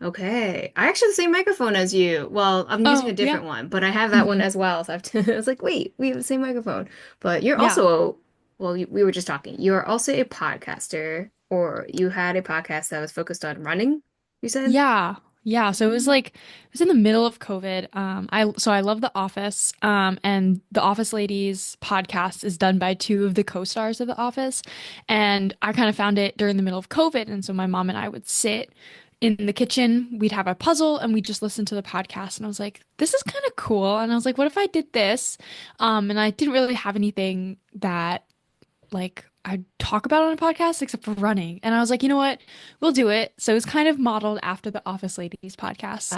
Okay. I actually have the same microphone as you. Well, I'm using a Oh, yeah. different one, but I have that one Hmm. as well. So I was like, wait, we have the same microphone. But you're Yeah. also, well, we were just talking. You're also a podcaster, or you had a podcast that was focused on running, you said? Yeah. Yeah. So it was Mm. like it was in the middle of COVID. I love The Office. And The Office Ladies podcast is done by two of the co-stars of The Office. And I kind of found it during the middle of COVID. And so my mom and I would sit in the kitchen, we'd have a puzzle and we'd just listen to the podcast. And I was like, this is kind of cool. And I was like, what if I did this? And I didn't really have anything that like I talk about on a podcast except for running. And I was like, you know what? We'll do it. So it's kind of modeled after the Office Ladies podcast.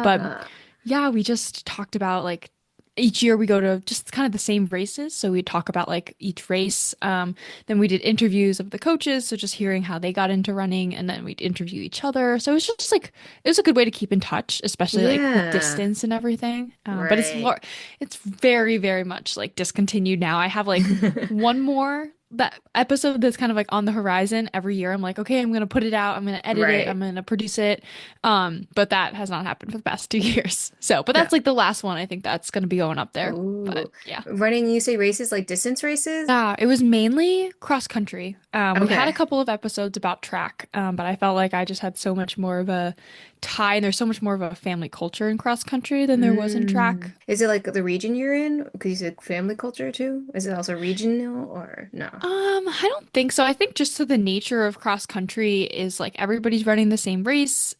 But Ah, yeah, we just talked about like each year we go to just kind of the same races. So we talk about like each race. Then we did interviews of the coaches. So just hearing how they got into running and then we'd interview each other. So it was just like, it was a good way to keep in touch, especially like with yeah. distance and everything. But Right. it's very, very much like discontinued now. I have like one more that episode that's kind of like on the horizon every year. I'm like, okay, I'm gonna put it out, I'm gonna edit it, I'm Right. gonna produce it. But that has not happened for the past 2 years. So, but No. that's like the last one. I think that's gonna be going up there. But Ooh. yeah. Running, you say races like distance races? Yeah, it was mainly cross country. We had a Okay. couple of episodes about track, but I felt like I just had so much more of a tie, and there's so much more of a family culture in cross country than there was in track. Is it like the region you're in? Because you said family culture too? Is it also regional or no? I don't think so. I think just to the nature of cross country is like everybody's running the same race,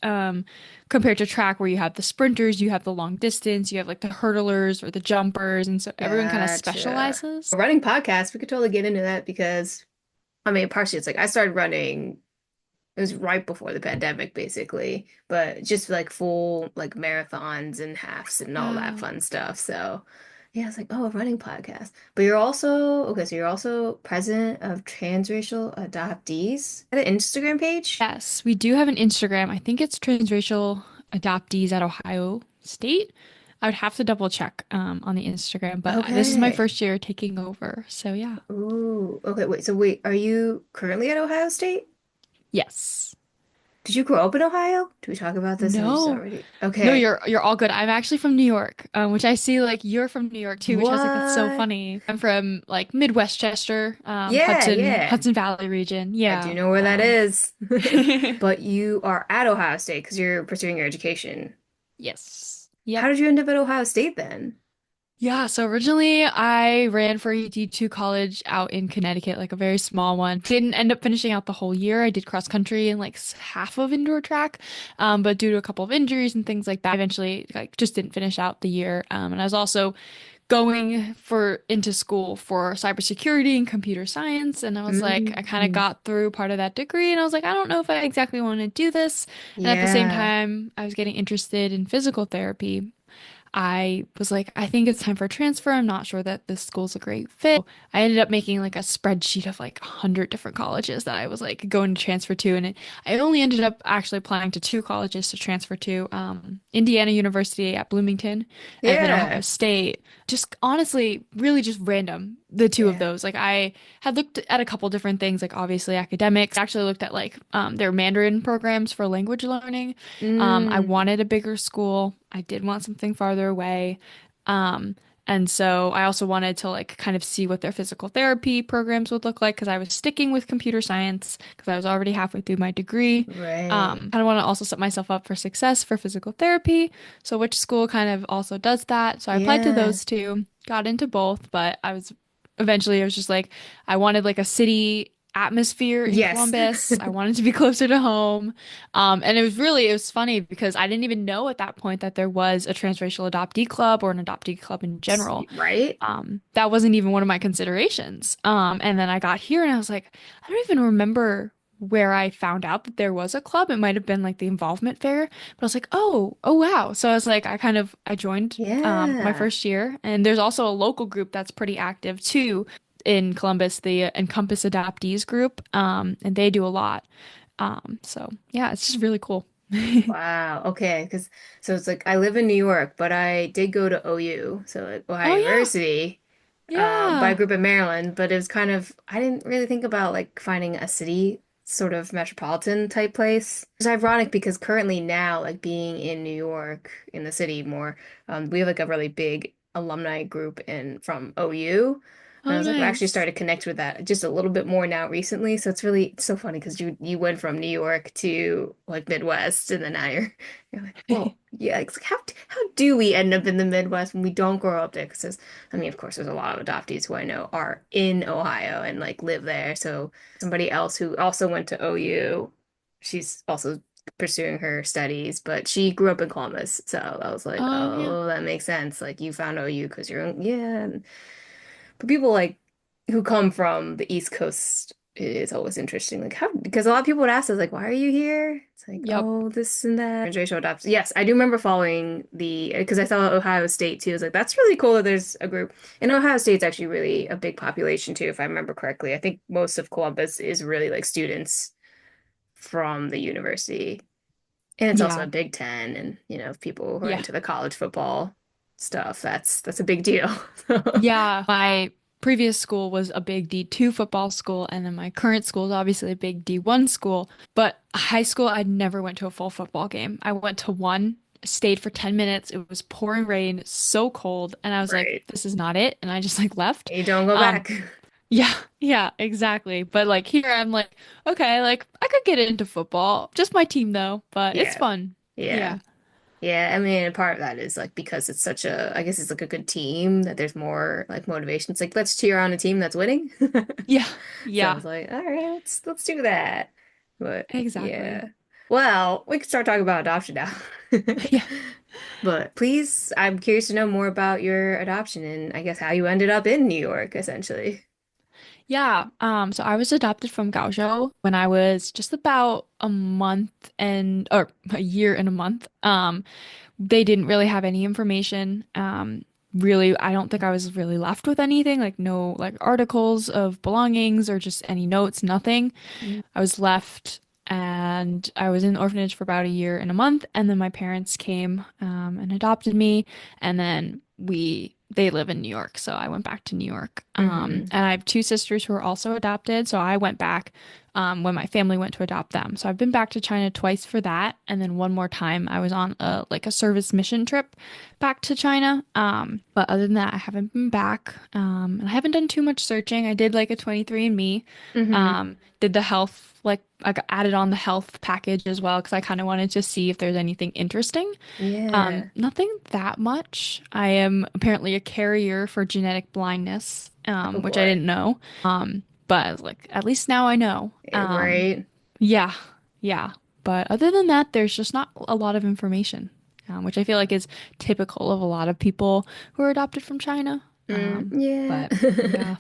compared to track where you have the sprinters, you have the long distance, you have like the hurdlers or the jumpers, and so everyone kind of Gotcha. specializes. A running podcast, we could totally get into that because I mean, partially it's like I started running, it was right before the pandemic basically, but just like full like marathons and halves and all that Wow. fun stuff. So yeah, it's like, oh, a running podcast. But you're also okay, so you're also president of transracial adoptees at an Instagram page? Yes, we do have an Instagram. I think it's transracial adoptees at Ohio State. I would have to double check on the Instagram, but this is my Okay. first year taking over. So yeah. Ooh, okay, wait. So wait, are you currently at Ohio State? Yes. Did you grow up in Ohio? Do we talk about this? Have we just No. already? No, Okay. you're all good. I'm actually from New York, which I see like you're from New York too, which I was like, that's so What? funny. I'm from like Midwestchester, Yeah, yeah. Hudson Valley region. I do Yeah. know where that is. But you are at Ohio State because you're pursuing your education. Yes. How Yep. did you end up at Ohio State then? Yeah, so originally I ran for a D2 college out in Connecticut, like a very small one. Didn't end up finishing out the whole year. I did cross country and like half of indoor track. But due to a couple of injuries and things like that, I eventually like just didn't finish out the year. And I was also going for into school for cybersecurity and computer science. And I was like, I kind of Mm, got through part of that degree and I was like, I don't know if I exactly want to do this. And at the same yeah. time, I was getting interested in physical therapy. I was like, I think it's time for a transfer. I'm not sure that this school's a great fit. I ended up making like a spreadsheet of like 100 different colleges that I was like going to transfer to. I only ended up actually applying to two colleges to transfer to, Indiana University at Bloomington and then Ohio Yeah. State. Just honestly, really just random, the two of Yeah. those. Like I had looked at a couple different things, like obviously academics. I actually looked at like their Mandarin programs for language learning. I Mm, wanted a bigger school. I did want something farther away. Um, and so I also wanted to like kind of see what their physical therapy programs would look like because I was sticking with computer science because I was already halfway through my degree. right. Kind of want to also set myself up for success for physical therapy. So which school kind of also does that? So I applied to Yeah. those two, got into both, but I was just like I wanted like a city atmosphere in Yes. Columbus. I wanted to be closer to home. And it was funny because I didn't even know at that point that there was a transracial adoptee club or an adoptee club in general. Right? That wasn't even one of my considerations. And then I got here and I was like, I don't even remember where I found out that there was a club. It might have been like the involvement fair, but I was like, oh wow. So I was like, I joined my Yeah. first year, and there's also a local group that's pretty active too in Columbus, the Encompass Adoptees group, and they do a lot. So yeah, it's just really cool. Wow. Okay. Because so it's like I live in New York, but I did go to OU, so like Ohio Oh yeah, University, but I yeah. grew up in Maryland. But it was kind of I didn't really think about like finding a city sort of metropolitan type place. It's ironic because currently now, like being in New York, in the city more, we have like a really big alumni group in from OU. And I Oh, was like, I actually nice. started to connect with that just a little bit more now recently. So it's so funny because you went from New York to like Midwest, and then now you're like, well, yeah, it's like how do we end up in the Midwest when we don't grow up there? Because I mean, of course, there's a lot of adoptees who I know are in Ohio and like live there. So somebody else who also went to OU, she's also pursuing her studies, but she grew up in Columbus. So I was like, Oh, yeah. oh, that makes sense. Like you found OU because you're yeah. But people like who come from the East Coast, it's always interesting. Like how because a lot of people would ask us like, why are you here? It's like, Yep. oh, this and that. Interracial adoption. Yes, I do remember following the because I saw Ohio State too. I was like, that's really cool that there's a group. And Ohio State's actually really a big population too, if I remember correctly. I think most of Columbus is really like students from the university. And it's also a Yeah. Big Ten, and if people who are Yeah. into the college football stuff, that's a big deal. Yeah. My previous school was a big D2 football school, and then my current school is obviously a big D1 school. But high school, I never went to a full football game. I went to one, stayed for 10 minutes. It was pouring rain, so cold, and I was like, Right. this is not it. And I just like left. You don't go Um, back. yeah, yeah, exactly. But like here, I'm like, okay, like I could get into football. Just my team though, but it's Yeah. fun. Yeah. Yeah. Yeah. I mean, part of that is like because it's such I guess it's like a good team that there's more like motivation. It's like, let's cheer on a team that's winning. Yeah. So I Yeah. was like, all right, let's do that. But Exactly. yeah. Well, we can start talking about adoption now. Yeah. But please, I'm curious to know more about your adoption and I guess how you ended up in New York, essentially. Yeah. So I was adopted from Gaozhou when I was just about a month and or a year and a month. They didn't really have any information. Really, I don't think I was really left with anything, like no like articles of belongings or just any notes, nothing. I was left and I was in the orphanage for about a year and a month, and then my parents came and adopted me, and then they live in New York, so I went back to New York. Mm-hmm. And I have two sisters who are also adopted, so I went back when my family went to adopt them. So I've been back to China twice for that, and then one more time I was on a service mission trip back to China. But other than that, I haven't been back. And I haven't done too much searching. I did like a 23andMe. Mm-hmm. Did the health, like I got added on the health package as well because I kind of wanted to see if there's anything interesting. Yeah. Nothing that much. I am apparently a carrier for genetic blindness, Oh which I boy. didn't know. But I was like, at least now I know. Yeah, right. Yeah, yeah. But other than that, there's just not a lot of information, which I feel like is typical of a lot of people who are adopted from China. Yeah. But yeah.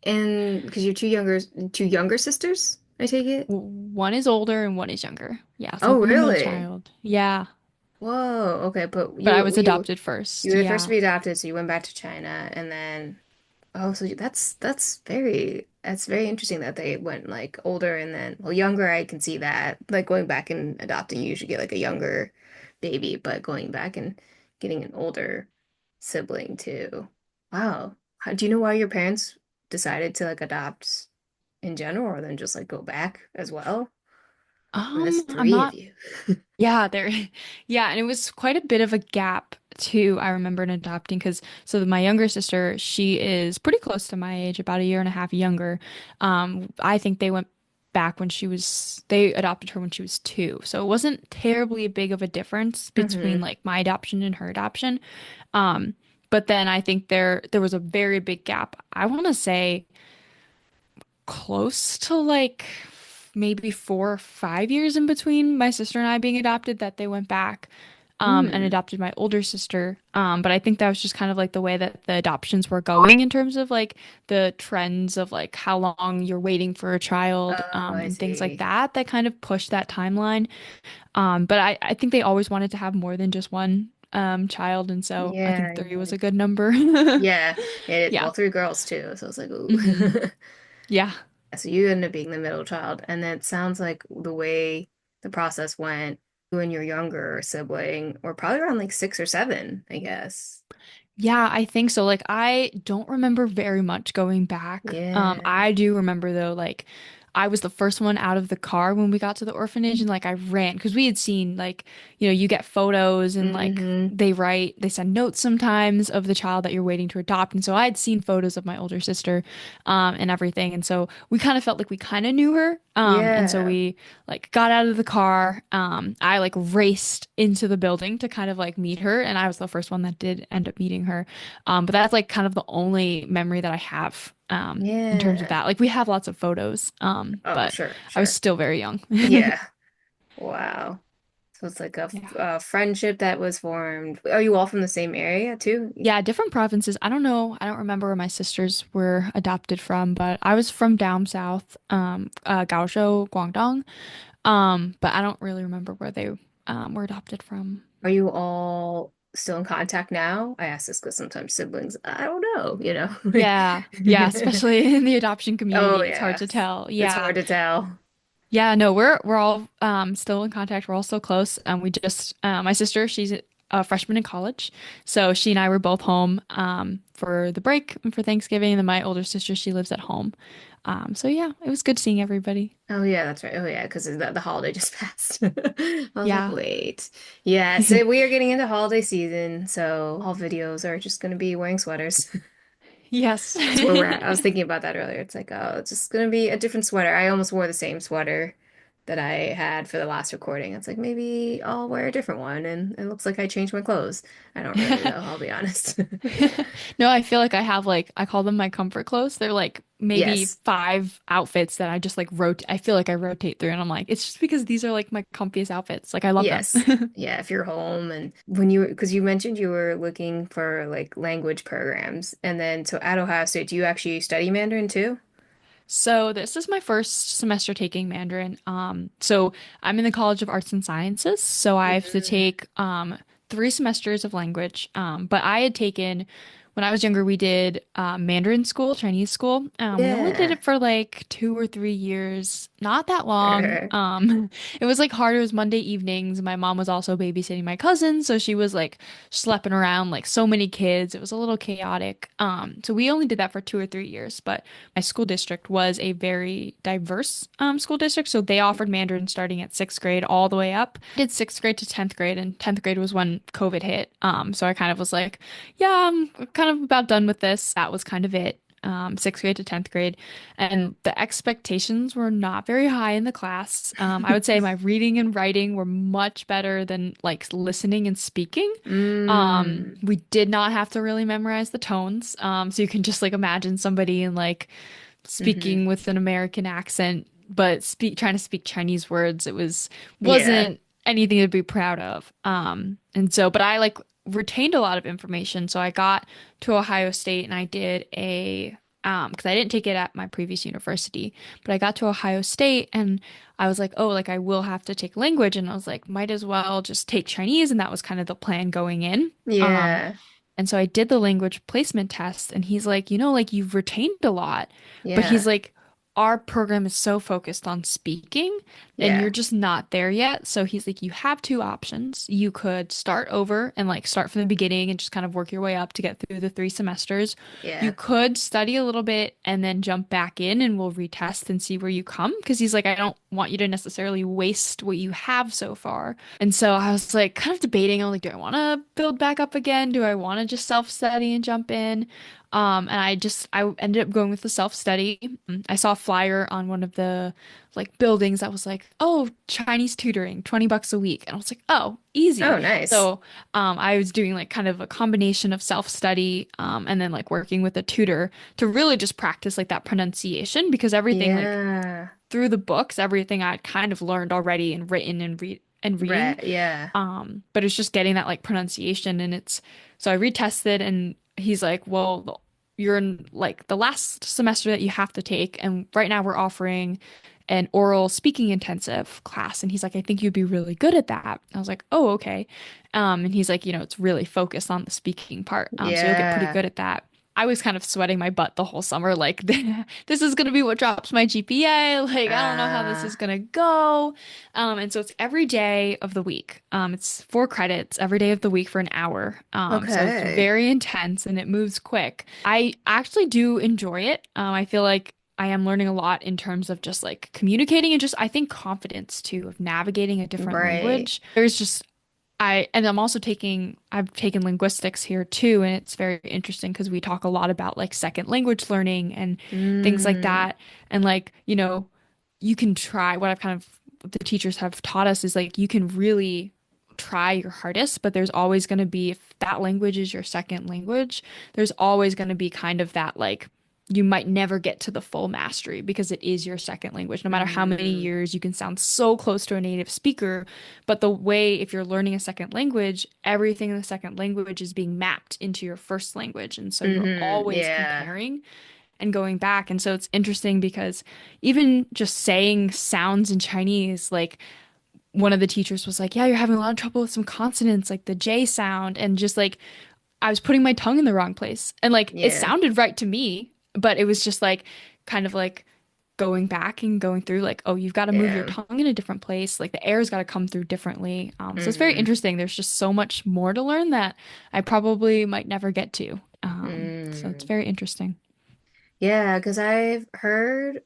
And because you're two younger sisters, I take it. One is older and one is younger. Yeah, so Oh, I'm the middle really? child. Yeah, Whoa. Okay, but but I you was you adopted you first. were the first to Yeah. be adopted, so you went back to China, and then so that's very interesting that they went like older and then well younger. I can see that like going back and adopting, you usually get like a younger baby, but going back and getting an older sibling too. Wow. Do you know why your parents decided to like adopt in general, or then just like go back as well? I mean, that's I'm three of not. you. Yeah, there. Yeah, and it was quite a bit of a gap too. I remember in adopting because my younger sister, she is pretty close to my age, about a year and a half younger. I think they adopted her when she was 2, so it wasn't terribly big of a difference between Hmm. like my adoption and her adoption. Um, but then I think there was a very big gap. I want to say close to like maybe 4 or 5 years in between my sister and I being adopted that they went back and Hmm. adopted my older sister. But I think that was just kind of like the way that the adoptions were going in terms of like the trends of like how long you're waiting for a child Oh, I and things like see. that that kind of pushed that timeline. But I think they always wanted to have more than just one child, and so I Yeah, think three yeah. was a good number. Yeah, Yeah. well, three girls too, so it's like, ooh. Hmm. Yeah. So you end up being the middle child, and then it sounds like the way the process went, you and your younger sibling were probably around like 6 or 7, I guess. Yeah, I think so. Like, I don't remember very much going back. Yeah. I do remember though, like, I was the first one out of the car when we got to the orphanage, and like I ran because we had seen like, you get photos and like Hmm. they send notes sometimes of the child that you're waiting to adopt. And so I had seen photos of my older sister and everything. And so we kind of felt like we kind of knew her. And so Yeah. we like got out of the car. I like raced into the building to kind of like meet her, and I was the first one that did end up meeting her. But that's like kind of the only memory that I have in terms of Yeah. that. Like we have lots of photos, Oh, but sure, I was sure. still very young. Yeah. Wow. So it's like Yeah. a friendship that was formed. Are you all from the same area too? Yeah, different provinces. I don't know. I don't remember where my sisters were adopted from, but I was from down south, Gaozhou, Guangdong. But I don't really remember where they were adopted from. Are you all still in contact now? I ask this because sometimes siblings, I don't know, you Yeah, yeah, know. especially in the adoption Oh community, it's hard yeah. to tell. It's Yeah. hard to tell. Yeah, no, we're all still in contact. We're all still close. We just my sister, she's a freshman in college, so she and I were both home for the break and for Thanksgiving. And then my older sister, she lives at home. So yeah, it was good seeing everybody. Oh yeah, that's right. Oh yeah, because the holiday just passed. I was like, Yeah. wait. Yeah, so we are getting into holiday season, so all videos are just gonna be wearing sweaters. Yes. That's where we're at. I was thinking about that earlier. It's like, oh, it's just gonna be a different sweater. I almost wore the same sweater that I had for the last recording. It's like maybe I'll wear a different one, and it looks like I changed my clothes. I don't really though, I'll be honest. No, I feel like I have like I call them my comfort clothes. They're like maybe Yes. five outfits that I just like rotate. I feel like I rotate through, and I'm like, it's just because these are like my comfiest outfits. Like I love them. Yes. Yeah, if you're home and when you because you mentioned you were looking for like language programs and then so at Ohio State, do you actually study Mandarin too? So this is my first semester taking Mandarin. So I'm in the College of Arts and Sciences, so I have to Mm. take 3 semesters of language. But I had taken when I was younger, we did Mandarin school, Chinese school. We only did Yeah. it for like 2 or 3 years, not that long. Sure. It was like hard. It was Monday evenings. My mom was also babysitting my cousin, so she was like schlepping around like so many kids. It was a little chaotic. So we only did that for 2 or 3 years, but my school district was a very diverse school district. So they offered Mandarin starting at 6th grade all the way up. I did 6th grade to 10th grade, and 10th grade was when COVID hit. So I kind of was like, yeah, I'm kind of about done with this. That was kind of it. 6th grade to 10th grade. And the expectations were not very high in the class. I would say my reading and writing were much better than like listening and speaking. Mm. We did not have to really memorize the tones. So you can just like imagine somebody in like Hmm. speaking with an American accent, but trying to speak Chinese words. Yeah. Wasn't anything to be proud of. And so, but I like retained a lot of information. So I got to Ohio State and I did because I didn't take it at my previous university, but I got to Ohio State and I was like, oh, like I will have to take language. And I was like, might as well just take Chinese. And that was kind of the plan going in. Um, Yeah. and so I did the language placement test, and he's like, like you've retained a lot, but he's Yeah. like, our program is so focused on speaking, and you're Yeah. just not there yet. So he's like, you have 2 options. You could start over and like start from the beginning and just kind of work your way up to get through the 3 semesters. You Yeah. could study a little bit and then jump back in, and we'll retest and see where you come. Because he's like, I don't want you to necessarily waste what you have so far. And so I was like kind of debating. I'm like, do I want to build back up again? Do I want to just self-study and jump in? And I ended up going with the self-study. I saw a flyer on one of the like buildings that was like, oh, Chinese tutoring, $20 a week. And I was like, oh, easy. Oh, nice. So I was doing like kind of a combination of self-study and then like working with a tutor to really just practice like that pronunciation because everything like Yeah. through the books, everything I'd kind of learned already and written and reading. Right. Yeah. But it's just getting that like pronunciation and it's so I retested and he's like, well, you're in like the last semester that you have to take, and right now we're offering an oral speaking intensive class. And he's like, I think you'd be really good at that. I was like, oh, okay. And he's like, it's really focused on the speaking part. So you'll get pretty Yeah. good at that. I was kind of sweating my butt the whole summer, like this is gonna be what drops my GPA. Like I don't know how this Uh, is gonna go. And so it's every day of the week. It's 4 credits every day of the week for an hour. So it's okay. very intense and it moves quick. I actually do enjoy it. I feel like I am learning a lot in terms of just like communicating and just I think confidence too of navigating a different Right. language. There's just and I'm also I've taken linguistics here too, and it's very interesting because we talk a lot about like second language learning and things like Mm, that. And like, you can try what I've kind of what the teachers have taught us is like you can really try your hardest, but there's always going to be, if that language is your second language, there's always going to be kind of that like you might never get to the full mastery because it is your second language. No matter how many mm, years you can sound so close to a native speaker, but the way, if you're learning a second language, everything in the second language is being mapped into your first language. And so you're always yeah. comparing and going back. And so it's interesting because even just saying sounds in Chinese, like one of the teachers was like, yeah, you're having a lot of trouble with some consonants, like the J sound. And just like, I was putting my tongue in the wrong place. And like, it Yeah. sounded right to me, but it was just like, kind of like, going back and going through like, oh, you've got to move your Yeah. tongue in a different place. Like the air's got to come through differently. So it's very Mm, interesting. There's just so much more to learn that I probably might never get to. So it's mm. very interesting. Yeah, because I've heard,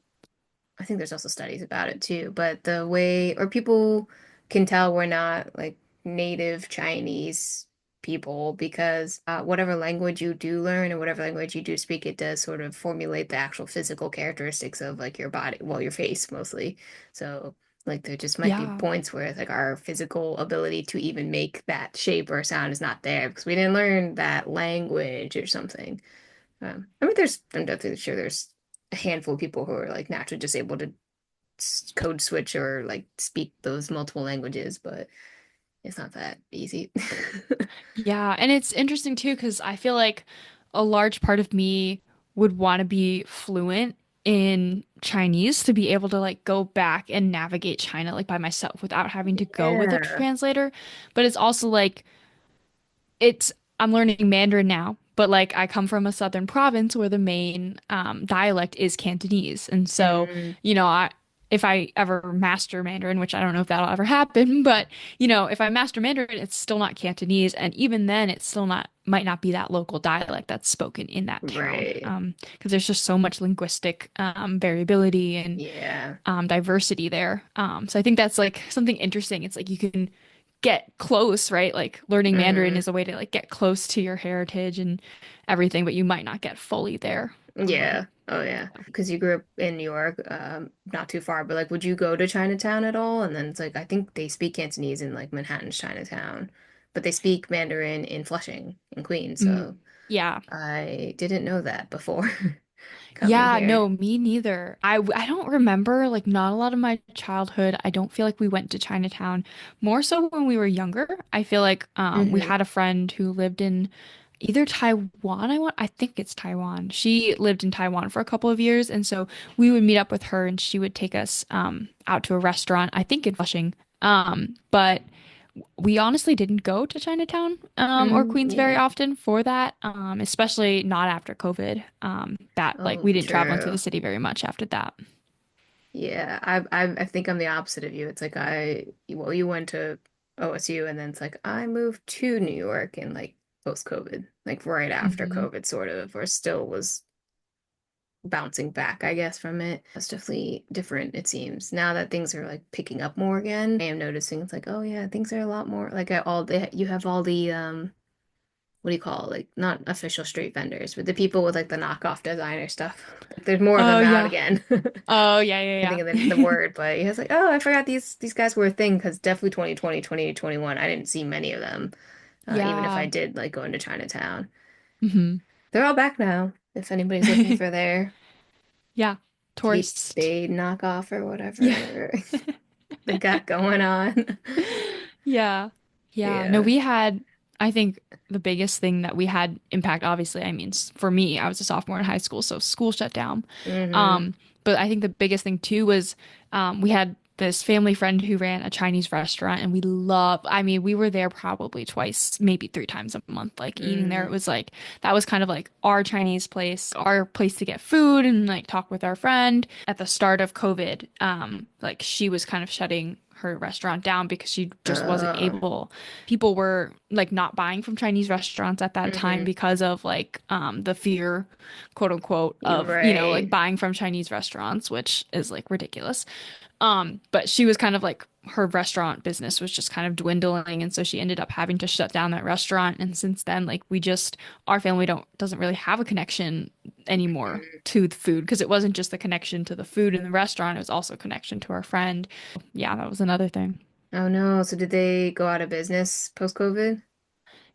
I think there's also studies about it too, but the way, or people can tell we're not like native Chinese people because whatever language you do learn or whatever language you do speak, it does sort of formulate the actual physical characteristics of like your body, well, your face mostly. So, like, there just might be Yeah. points where like our physical ability to even make that shape or sound is not there because we didn't learn that language or something. I mean, I'm definitely sure there's a handful of people who are like naturally just able to code switch or like speak those multiple languages, but it's not that easy. Yeah. And it's interesting too, because I feel like a large part of me would want to be fluent in Chinese to be able to like go back and navigate China like by myself without having to go with a Yeah. translator. But it's also like, it's I'm learning Mandarin now, but like I come from a southern province where the main dialect is Cantonese, and so Mm, I if I ever master Mandarin, which I don't know if that'll ever happen, but if I master Mandarin, it's still not Cantonese, and even then, it's still not might not be that local dialect that's spoken in that town, right. because there's just so much linguistic variability and Yeah. diversity there. So I think that's like something interesting. It's like you can get close, right? Like learning Mandarin Mm, is a way to like get close to your heritage and everything, but you might not get fully there. yeah. Oh yeah. So. Because you grew up in New York, not too far, but like would you go to Chinatown at all? And then it's like I think they speak Cantonese in like Manhattan's Chinatown, but they speak Mandarin in Flushing in Queens, Mm, so yeah. I didn't know that before coming Yeah, here. no, me neither. I don't remember like not a lot of my childhood. I don't feel like we went to Chinatown. More so when we were younger. I feel like we Hmm. had a friend who lived in either Taiwan, I think it's Taiwan. She lived in Taiwan for a couple of years, and so we would meet up with her and she would take us out to a restaurant, I think in Flushing. But we honestly didn't go to Chinatown or Mm, Queens very yeah. often for that, especially not after COVID. That like Oh, we didn't travel into the true. city very much after that. Yeah, I think I'm the opposite of you. It's like well, you went to OSU and then it's like I moved to New York in like post-COVID, like right after Hmm. COVID, sort of, or still was bouncing back, I guess, from it. That's definitely different, it seems. Now that things are like picking up more again, I am noticing it's like, oh yeah, things are a lot more like all the you have all the what do you call it? Like not official street vendors, but the people with like the knockoff designer stuff. Like, there's more of them Oh out yeah. again. Oh yeah, I yeah, think of the yeah. word, but he was like, oh, I forgot these guys were a thing because definitely 2020, 2021, I didn't see many of them, even if I Yeah. did like go into Chinatown. Hmm. They're all back now. If anybody's looking for their Yeah. Kate Tourist. Spade knockoff or Yeah. whatever they got going on. Yeah. Yeah. No, Yeah. we had, I think the biggest thing that we had impact, obviously, I mean, for me, I was a sophomore in high school, so school shut down. Hmm. Um, but I think the biggest thing too was we had this family friend who ran a Chinese restaurant, and I mean, we were there probably twice, maybe three times a month, like eating there. It Mm, was like that was kind of like our Chinese place, our place to get food and like talk with our friend. At the start of COVID, like she was kind of shutting her restaurant down because she just wasn't uh, able. People were like not buying from Chinese restaurants at that time hmm. because of like the fear, quote unquote, You're of, you know, like right. buying from Chinese restaurants, which is like ridiculous. But she was kind of like her restaurant business was just kind of dwindling, and so she ended up having to shut down that restaurant. And since then, like we just our family don't doesn't really have a connection anymore Mm. to the food because it wasn't just the connection to the food in the restaurant, it was also a connection to our friend. Yeah, that was another thing. Oh no. So did they go out of business post-COVID?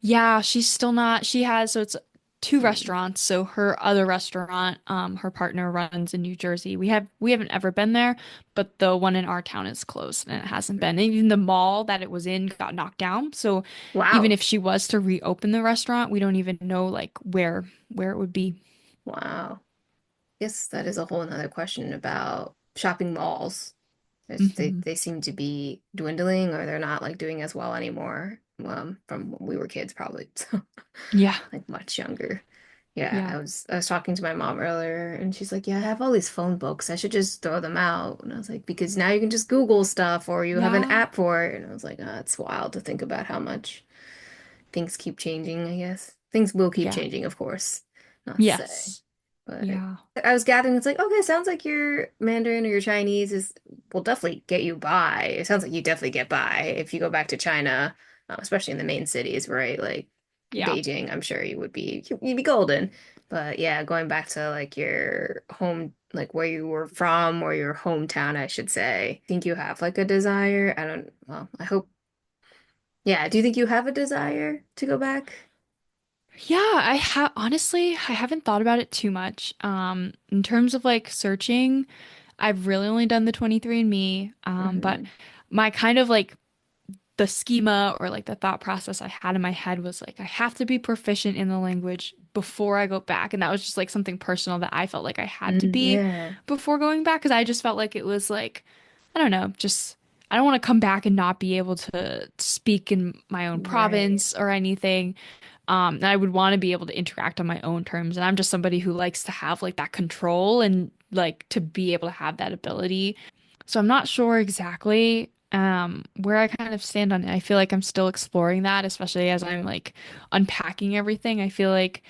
Yeah, she's still not. She has, so it's two Mm. restaurants. So her other restaurant, her partner runs in New Jersey. We haven't ever been there, but the one in our town is closed and it hasn't been. And even the mall that it was in got knocked down. So even Wow. if she was to reopen the restaurant, we don't even know like where it would be. Wow. Yes, that is a whole nother question about shopping malls. Hmm. They seem to be dwindling or they're not like doing as well anymore. From when we were kids probably. So Yeah. like much younger. Yeah, Yeah. I was talking to my mom earlier and she's like, "Yeah, I have all these phone books. I should just throw them out." And I was like, "Because now you can just Google stuff or you have an Yeah. app for it." And I was like, "Ah, it's wild to think about how much things keep changing, I guess. Things will keep Yeah. changing, of course. Not to say. Yes. But Yeah. I was gathering, it's like, okay, sounds like your Mandarin or your Chinese is will definitely get you by. It sounds like you definitely get by if you go back to China, especially in the main cities, right? Like Yeah. Beijing, I'm sure you'd be golden. But yeah, going back to like your home, like where you were from or your hometown, I should say. Think you have like a desire? I don't, well, I hope. Yeah, do you think you have a desire to go back? Yeah, I have honestly, I haven't thought about it too much. In terms of like searching, I've really only done the 23andMe. But Hmm. my kind of like the schema or like the thought process I had in my head was like I have to be proficient in the language before I go back. And that was just like something personal that I felt like I had to Mm, be yeah, before going back because I just felt like it was like I don't know, just I don't want to come back and not be able to speak in my own right, province or anything. And I would want to be able to interact on my own terms. And I'm just somebody who likes to have like that control and like to be able to have that ability. So I'm not sure exactly where I kind of stand on it. I feel like I'm still exploring that, especially as I'm like unpacking everything. I feel like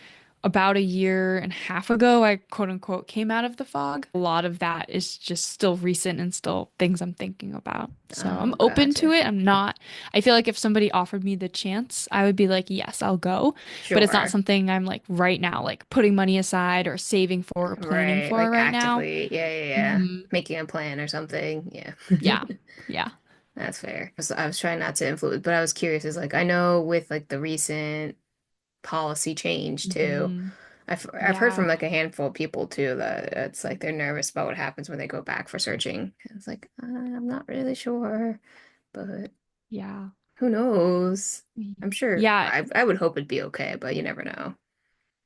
about a year and a half ago, I quote unquote came out of the fog. A lot of that is just still recent and still things I'm thinking about. So I'm oh, open to gotcha. it. I'm not, I feel like if somebody offered me the chance, I would be like, yes, I'll go. But it's not Sure. something I'm like right now, like putting money aside or saving for or planning Right. for Like right now. actively. Yeah, yeah, yeah. Hmm. Making a plan or something. Yeah. Yeah. Yeah. That's fair. So I was trying not to influence, but I was curious. Is like I know with like the recent policy change too. Hmm. I've heard from Yeah. like a handful of people too that it's like they're nervous about what happens when they go back for searching. It's like I'm not really sure, but Yeah. who knows? I'm sure Yeah. I would hope it'd be okay, but you never know.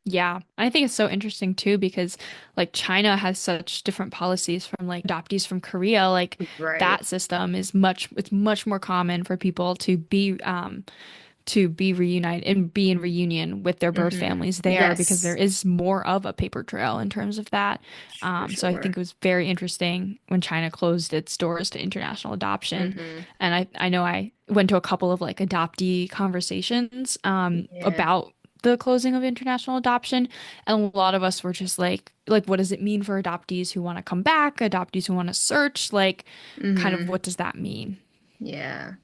Yeah. I think it's so interesting too because like China has such different policies from like adoptees from Korea. Like Right. that system is it's much more common for people to be reunited and be in reunion with their birth Hmm. families there because there Yes, is more of a paper trail in terms of that. for So I think sure. it was very interesting when China closed its doors to international adoption. Hmm. And I know I went to a couple of like adoptee conversations Yeah. about the closing of international adoption. And a lot of us were just like, what does it mean for adoptees who want to come back, adoptees who want to search? Like, kind of Hmm. what does that mean? Yeah.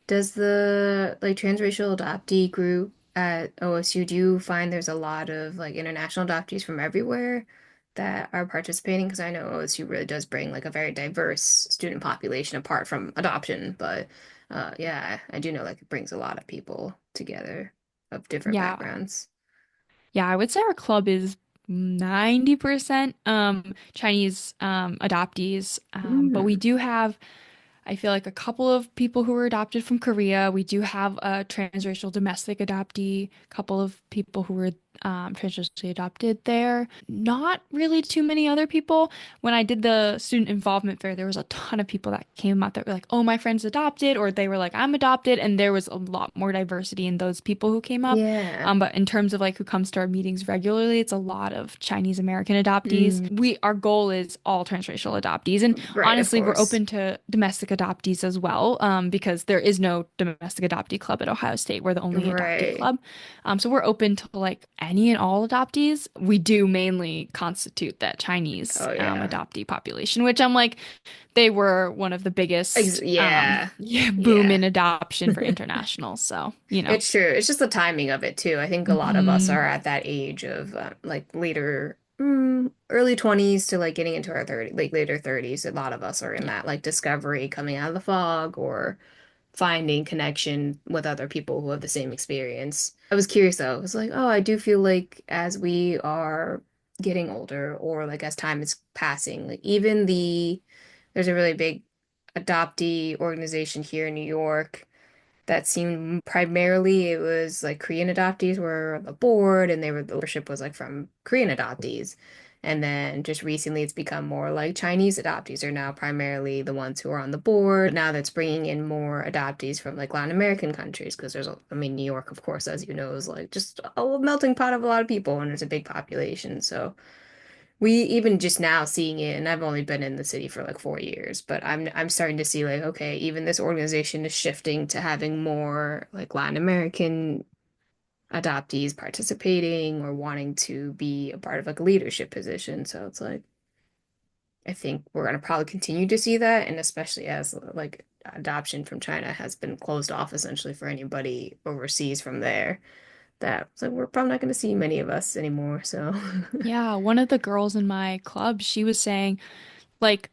Does the like transracial adoptee group at OSU, do you find there's a lot of like international adoptees from everywhere that are participating? Because I know OSU really does bring like a very diverse student population apart from adoption, but yeah, I do know like it brings a lot of people together of different Yeah. backgrounds. Yeah, I would say our club is 90% Chinese adoptees. But we Mm. do have, I feel like, a couple of people who were adopted from Korea. We do have a transracial domestic adoptee, a couple of people who were transitionally adopted there. Not really too many other people. When I did the student involvement fair, there was a ton of people that came out that were like, "Oh, my friend's adopted," or they were like, "I'm adopted," and there was a lot more diversity in those people who came up. Yeah. But in terms of like who comes to our meetings regularly, it's a lot of Chinese American adoptees. Mm, Our goal is all transracial adoptees, and right, of honestly, we're course. open to domestic adoptees as well, because there is no domestic adoptee club at Ohio State. We're the only adoptee Right. club. So we're open to like any and all adoptees. We do mainly constitute that Chinese Oh yeah. adoptee population, which I'm like, they were one of the biggest Yeah. yeah, boom Yeah. in adoption for international. So, It's true. It's just the timing of it too. I think a lot of us hmm are at that age of like later, early 20s to like getting into our 30, like later 30s. A lot of us are in Yeah. that like discovery coming out of the fog or finding connection with other people who have the same experience. I was curious though. I was like, oh, I do feel like as we are getting older or like as time is passing, like even there's a really big adoptee organization here in New York that seemed primarily it was like Korean adoptees were on the board and the leadership was like from Korean adoptees. And then just recently it's become more like Chinese adoptees are now primarily the ones who are on the board. Now that's bringing in more adoptees from like Latin American countries because I mean, New York, of course, as you know, is like just a melting pot of a lot of people and there's a big population. So we even just now seeing it, and I've only been in the city for like 4 years, but I'm starting to see like, okay, even this organization is shifting to having more like Latin American adoptees participating or wanting to be a part of like a leadership position. So it's like I think we're gonna probably continue to see that, and especially as like adoption from China has been closed off essentially for anybody overseas from there. That so we're probably not gonna see many of us anymore. So Yeah, one of the girls in my club, she was saying, like,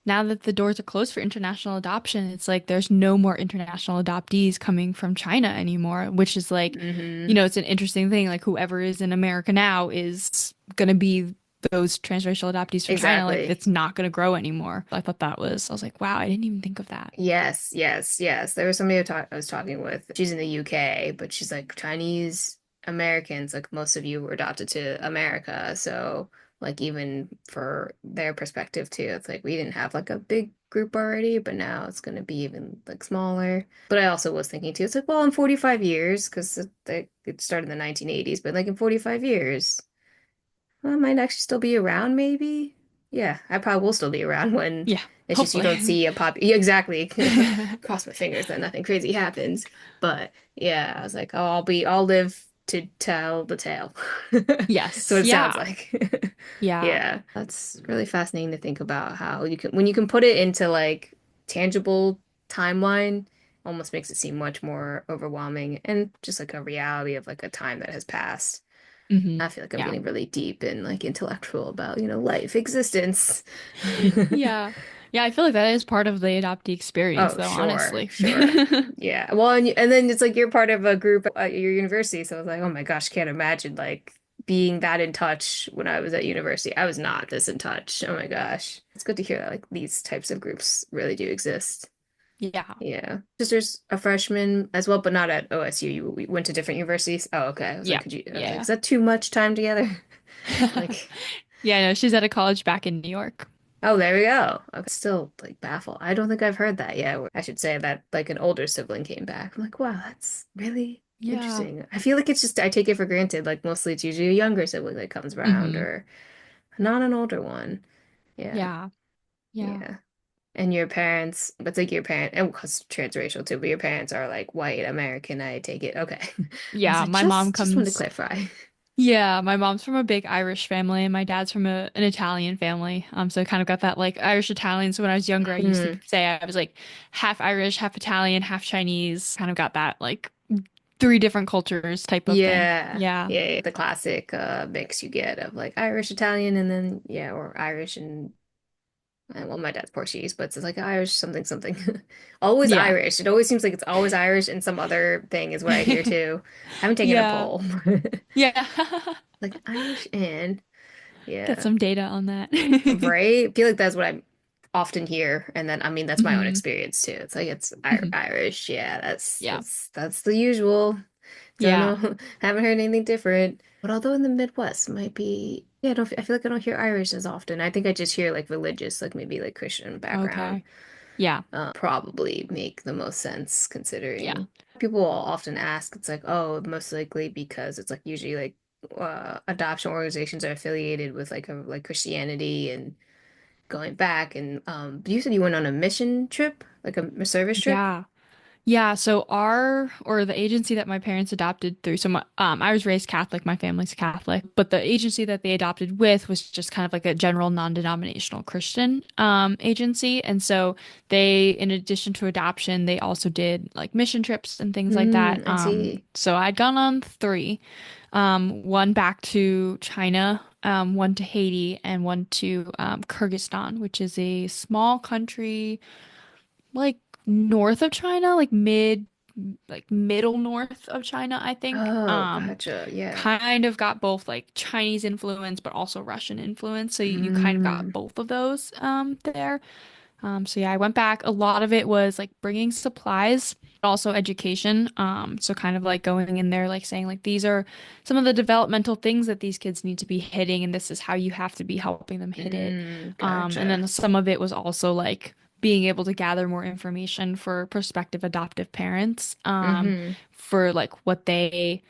now that the doors are closed for international adoption, it's like there's no more international adoptees coming from China anymore, which is like, hmm it's an interesting thing. Like, whoever is in America now is going to be those transracial adoptees from China. Like, exactly. it's not going to grow anymore. I was like, wow, I didn't even think of that. Yes, yes, yes. There was somebody I was talking with. She's in the UK, but she's like Chinese Americans, like most of you were adopted to America. So, like, even for their perspective too, it's like we didn't have like a big group already, but now it's going to be even like smaller. But I also was thinking too, it's like, well, in 45 years, because it started in the 1980s, but like in 45 years. Well, I might actually still be around, maybe. Yeah, I probably will still be around when Yeah, it's just you don't hopefully. see a pop. Yeah, exactly. Cross my fingers that nothing crazy happens. But yeah, I was like, oh, I'll live to tell the tale. That's what Yes. it sounds Yeah. like. Yeah. Yeah, that's really fascinating to think about how when you can put it into like tangible timeline, almost makes it seem much more overwhelming and just like a reality of like a time that has passed. hmm I feel like I'm Yeah. getting really deep and like intellectual about, life, existence. Yeah. Yeah, I feel like that is part of the adoptee experience, Oh, though, sure, honestly. sure. Yeah. Well, and then it's like you're part of a group at your university. So I was like, oh my gosh, can't imagine like being that in touch when I was at university. I was not this in touch. Oh my gosh. It's good to hear that like these types of groups really do exist. Yeah. Yeah. Sister's a freshman as well, but not at OSU. You went to different universities. Oh, okay. I was like, Yeah. could you, I was like, Yeah. is that too much time together? Like, Yeah, no, she's at a college back in New York. oh, there we go. Okay. Still like baffled. I don't think I've heard that yet. I should say that like an older sibling came back. I'm like, wow, that's really Yeah. interesting. I feel like it's just I take it for granted. Like mostly it's usually a younger sibling that comes around hmm or not an older one. Yeah. Yeah. Yeah. Yeah. And your parents, but like your parent, and because transracial too, but your parents are like white American, I take it. Okay. I was Yeah, like, my mom just wanted to comes. clarify. Yeah, my mom's from a big Irish family and my dad's from an Italian family. So I kind of got that like Irish Italian. So when I was younger, I used to Hmm. say I was like half Irish, half Italian, half Chinese. Kind of got that like three different cultures type of thing. Yeah. Yeah. Yeah, yeah. The classic mix you get of like Irish Italian and then yeah, or Irish and well, my dad's Portuguese, but it's like Irish something something. Always Yeah. Irish. It always seems like it's always Irish and some other thing is what I hear too. I haven't taken a Yeah. poll. Yeah. Like Irish and Got yeah. some data on that. Right? I feel like that's what I often hear. And then I mean that's my own hmm experience too. It's like it's hmm Irish. Yeah, that's Yeah. that's that's the usual. Don't Yeah. know. Haven't heard anything different. But although in the Midwest might be, yeah, I feel like I don't hear Irish as often. I think I just hear like religious, like maybe like Christian background. Okay. Yeah. Probably make the most sense Yeah. considering people will often ask, it's like, oh, most likely because it's like usually like adoption organizations are affiliated with like Christianity and going back. And you said you went on a mission trip, like a service trip? Yeah. Yeah, so or the agency that my parents adopted through, I was raised Catholic, my family's Catholic, but the agency that they adopted with was just kind of like a general non-denominational Christian agency. And so in addition to adoption, they also did like mission trips and things like that. I see. So I'd gone on three, one back to China, one to Haiti, and one to Kyrgyzstan, which is a small country like north of China, like middle north of China, I think. Oh, gotcha. Yeah. Kind of got both like Chinese influence, but also Russian influence. So you kind of got Mm, both of those there. So yeah, I went back. A lot of it was like bringing supplies, but also education. So kind of like going in there, like saying like these are some of the developmental things that these kids need to be hitting, and this is how you have to be helping them hit it. And gotcha. then some of it was also like being able to gather more information for prospective adoptive parents, Hmm. for like what they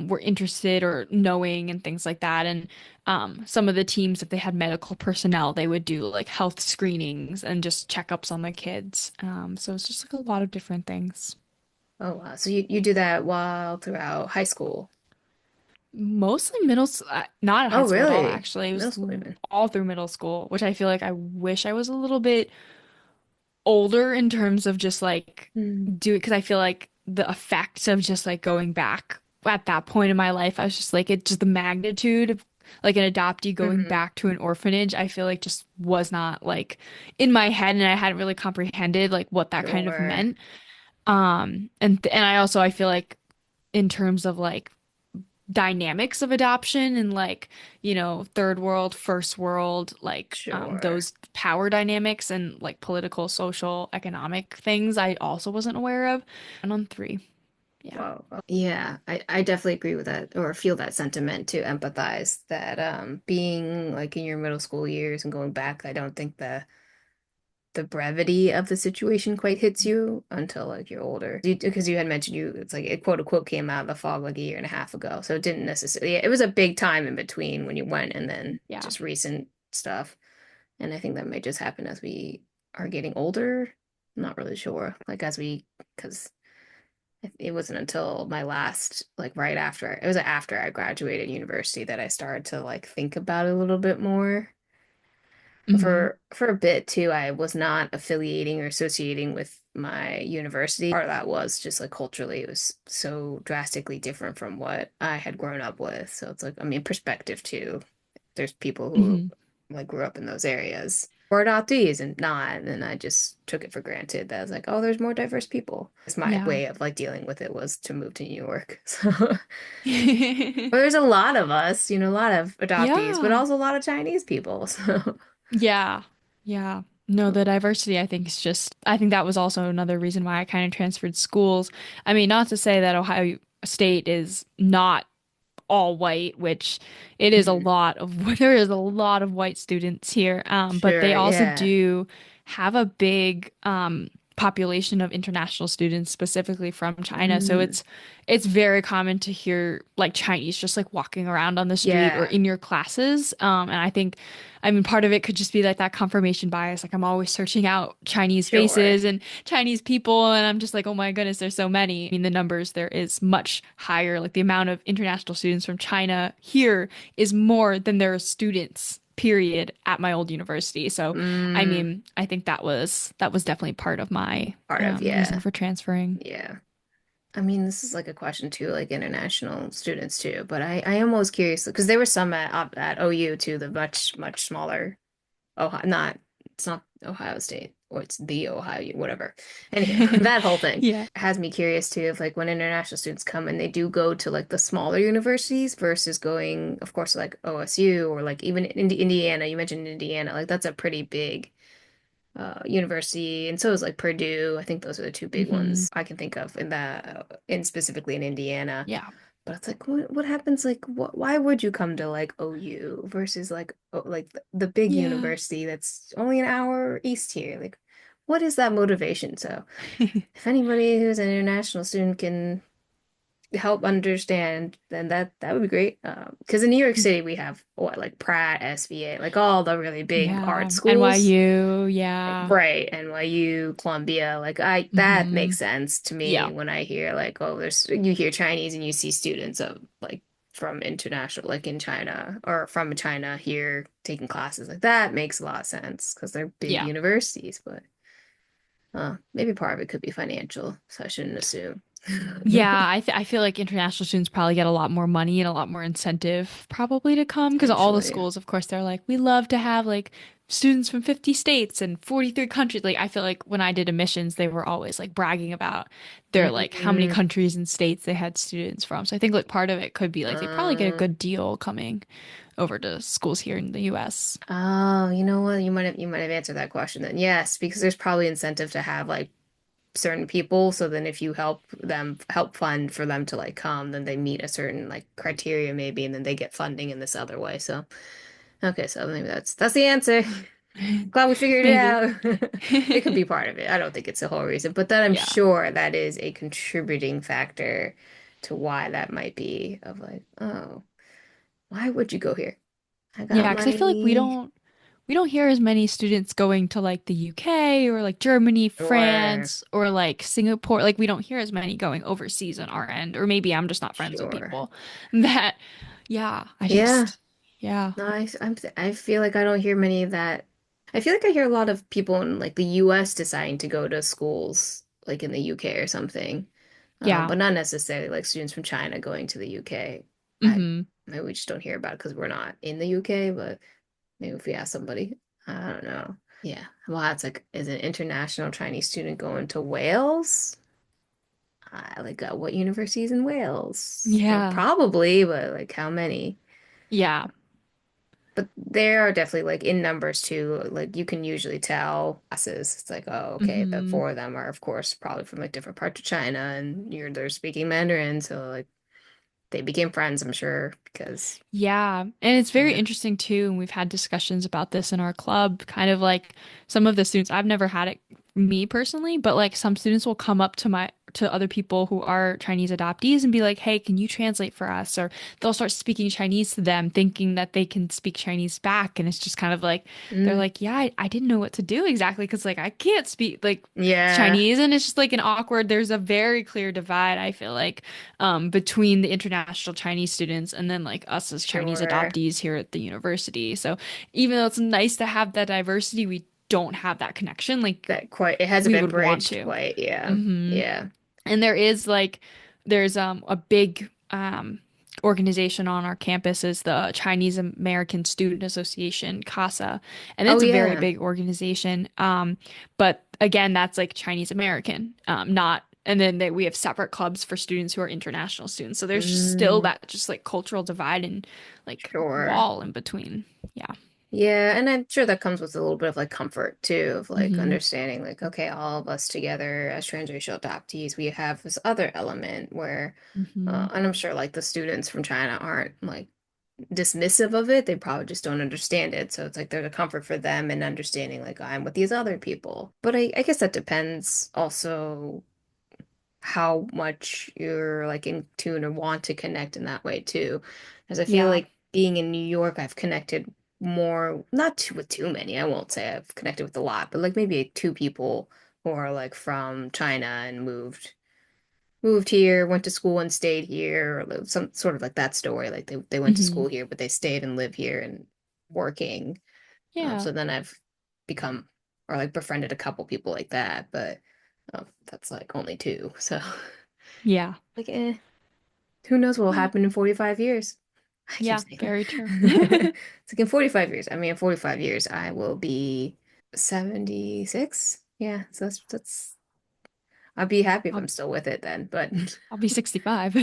were interested or knowing and things like that. And some of the teams, if they had medical personnel, they would do like health screenings and just checkups on the kids. So it's just like a lot of different things. Oh, wow. So you do that while throughout high school. Mostly not in high Oh, school at all, really? actually. It Middle was school even. all through middle school, which I feel like I wish I was a little bit older in terms of just like Mm. because I feel like the effects of just like going back at that point in my life, I was just like, it just the magnitude of like an adoptee going Hmm. back to an orphanage, I feel like just was not like in my head, and I hadn't really comprehended like what that kind of Sure. meant. And I feel like in terms of like dynamics of adoption and like, third world, first world, like Sure. those power dynamics and like political, social, economic things I also wasn't aware of. And on three. Yeah. Wow. Yeah, I definitely agree with that or feel that sentiment to empathize that being like in your middle school years and going back, I don't think the brevity of the situation quite hits you until like you're older. Because you had mentioned it's like it quote unquote came out of the fog like a year and a half ago. So it didn't necessarily, yeah, it was a big time in between when you went and then Yeah. just recent stuff. And I think that may just happen as we are getting older. I'm not really sure. Because it wasn't until my last, like right after, it was after I graduated university that I started to like think about it a little bit more Hmm. for a bit too. I was not affiliating or associating with my university. Part of that was just like culturally, it was so drastically different from what I had grown up with. So it's like, I mean, perspective too. There's people who Hmm. like grew up in those areas or adoptees and not, and I just took it for granted that I was like, oh, there's more diverse people. It's my Yeah. way of like dealing with it was to move to New York. So well, there's a lot of us, a lot of adoptees, but Yeah. also a lot of Chinese people. So Yeah. Yeah. No, the diversity, I think that was also another reason why I kind of transferred schools. I mean, not to say that Ohio State is not all white, which it is a mhm. lot of, there is a lot of white students here. But they Sure, also yeah. do have a big population of international students, specifically from China. So Mm, it's very common to hear like Chinese just like walking around on the street or yeah, in your classes. And I mean, part of it could just be like that confirmation bias. Like I'm always searching out Chinese sure. faces and Chinese people, and I'm just like, oh my goodness, there's so many. I mean, the numbers there is much higher. Like the amount of international students from China here is more than there are students, period, at my old university. So, I Mm, mean, I think that was definitely part of my part of, reason yeah, for transferring. yeah. I mean, this is like a question too, like international students too. But I am always curious because there were some at OU too, the much smaller Ohio, not it's not Ohio State or it's the Ohio, whatever. Anyhow, that whole thing Yeah. has me curious too of like when international students come and they do go to like the smaller universities versus going, of course, like OSU or like even Indiana. You mentioned Indiana, like that's a pretty big university, and so is like Purdue. I think those are the two big Hmm. ones I can think of in that in specifically in Indiana. Yeah. But it's like, what happens? Like, why would you come to like OU versus like like the big Yeah. university that's only an hour east here? Like, what is that motivation? So, if anybody who's an international student can help understand, then that would be great. Because in New York City we have what like Pratt, SVA, like all the really big Yeah. art schools. NYU. Yeah. Right, NYU, Columbia, like I that Hmm. makes sense to me Yeah. when I hear like, oh, there's you hear Chinese and you see students of like from international, like in China or from China here taking classes like that makes a lot of sense because they're big Yeah. universities, but maybe part of it could be financial, so I shouldn't assume. Yeah, I feel like international students probably get a lot more money and a lot more incentive probably to come because all the Potentially. schools, of course, they're like, we love to have like students from 50 states and 43 countries. Like I feel like when I did admissions, they were always like bragging about their like how many Mm, countries and states they had students from. So I think like part of it could be like they probably get a uh, good deal coming over to schools here in the US. oh, you know what? You might have answered that question then. Yes, because there's probably incentive to have like certain people. So then if you help fund for them to like come, then they meet a certain like criteria maybe, and then they get funding in this other way. So okay, so maybe that's the answer. Glad we figured it Maybe. out. It could be part of it. I don't think it's the whole reason, but then I'm Yeah. sure that is a contributing factor to why that might be of like, oh, why would you go here? I got Yeah, because I feel like we money. don't we don't hear as many students going to like the UK or like Germany, Sure, France, or like Singapore. Like we don't hear as many going overseas on our end, or maybe I'm just not friends with sure. people that, yeah, Yeah. yeah, No, I feel like I don't hear many of that. I feel like I hear a lot of people in like the US deciding to go to schools like in the UK or something. yeah. But not necessarily like students from China going to the UK. I Hmm. maybe we just don't hear about it because we're not in the UK, but maybe if we ask somebody, I don't know. Yeah. Well, it's like is an international Chinese student going to Wales? Like what universities in Wales? Yeah, Probably, but like how many? yeah. But there are definitely like in numbers too. Like you can usually tell classes. It's like, oh, okay, the Hmm. four of them are of course probably from like different parts of China and they're speaking Mandarin, so like they became friends, I'm sure, because Yeah, and it's very yeah. interesting too, and we've had discussions about this in our club, kind of like some of the students, I've never had it me personally, but like some students will come up to other people who are Chinese adoptees and be like, "Hey, can you translate for us?" Or they'll start speaking Chinese to them thinking that they can speak Chinese back, and it's just kind of like they're Mm, like, "Yeah, I didn't know what to do exactly because like I can't speak like yeah, Chinese," and it's just like an awkward, there's a very clear divide, I feel like between the international Chinese students and then like us as Chinese sure. adoptees here at the university. So even though it's nice to have that diversity, we don't have that connection like That quite it hasn't we been would want bridged to. quite, yeah. Hmm. Yeah. And there is like there's a big organization on our campus is the Chinese American Student Association, CASA, and Oh it's a very yeah. big organization. But again, that's like Chinese American, not. And then we have separate clubs for students who are international students. So there's just still Mm, that just like cultural divide and like sure. wall in between. Yeah. Yeah, and I'm sure that comes with a little bit of like comfort too, of like Hmm. understanding like, okay, all of us together as transracial adoptees, we have this other element where, Hmm. and I'm sure like the students from China aren't like dismissive of it. They probably just don't understand it. So it's like there's a comfort for them in understanding like I'm with these other people. But I guess that depends also how much you're like in tune or want to connect in that way too. As I feel Yeah. like being in New York, I've connected more, not too, with too many. I won't say I've connected with a lot, but like maybe two people who are like from China and moved here, went to school and stayed here, or some sort of like that story. Like they went to Hmm. school here, but they stayed and live here and working. Yeah. So then I've become or like befriended a couple people like that, but that's like only two. So Yeah. like, who knows what will Yeah. happen in 45 years? I keep Yeah. saying that. Very true. It's like in 45 years. I mean, in 45 years, I will be 76. Yeah, so I'll be happy if I'll I'm still with it then. But I'll be 65.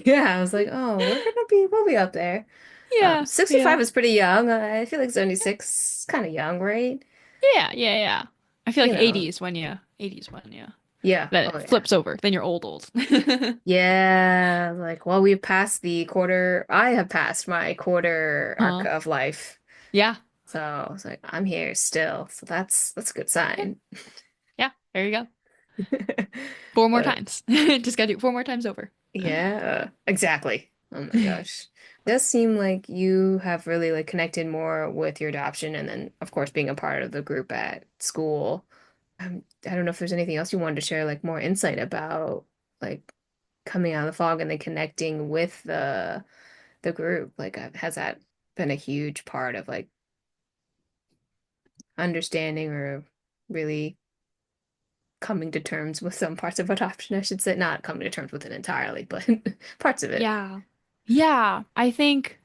yeah, I was like, oh, we'll be up there. Yeah. 65 Yeah. is pretty young. I feel like 76 is kind of young, right? Yeah. Yeah. Yeah. I feel like you know, 80s when you yeah. then Oh it yeah. flips over. Then you're old. Yeah, like well, we've passed the quarter. I have passed my quarter arc Huh? of life. Yeah. So I was like, I'm here still. So that's a good Yeah. sign. Yeah. There you go. Four more But times. Just gotta do it 4 more times over. yeah, exactly. Oh my gosh. It does seem like you have really like connected more with your adoption and then of course being a part of the group at school. I don't know if there's anything else you wanted to share, like more insight about like coming out of the fog and then connecting with the group. Like has that been a huge part of like understanding or really coming to terms with some parts of adoption, I should say. Not coming to terms with it entirely, but parts of it. Yeah. Yeah, I think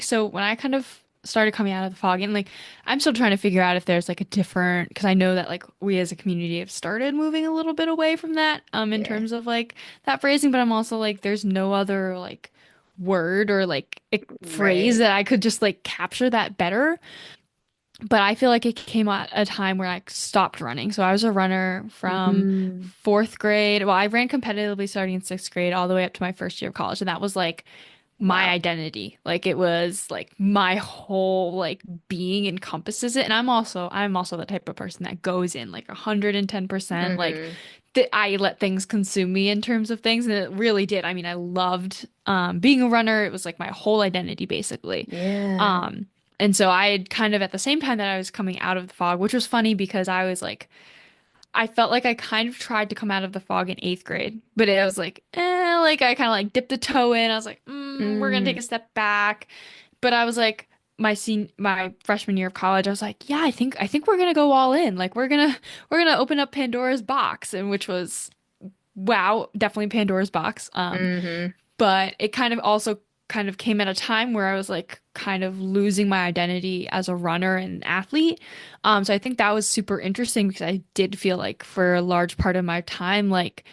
so when I kind of started coming out of the fog and like I'm still trying to figure out if there's like a different because I know that like we as a community have started moving a little bit away from that in Yeah. terms of like that phrasing, but I'm also like there's no other like word or like phrase Right. that I could just like capture that better. But I feel like it came at a time where I stopped running. So I was a runner from Mm. fourth grade. Well, I ran competitively starting in sixth grade all the way up to my first year of college. And that was like my Wow. identity. Like it was like my whole like being encompasses it. And I'm also the type of person that goes in like 110%. Like Hmm. I let things consume me in terms of things. And it really did. I mean, I loved being a runner. It was like my whole identity basically. Yeah. Um, and so I had kind of at the same time that I was coming out of the fog, which was funny because I was like, I felt like I kind of tried to come out of the fog in eighth grade, but it was like, like I kind of like dipped a toe in. I was like, we're gonna take Mm. a step back. But I was like, my freshman year of college, I was like, yeah, I think we're gonna go all in. Like we're gonna open up Pandora's box, and which was wow, definitely Pandora's box. Hmm. But it kind of also kind of came at a time where I was like kind of losing my identity as a runner and athlete. So I think that was super interesting because I did feel like for a large part of my time, like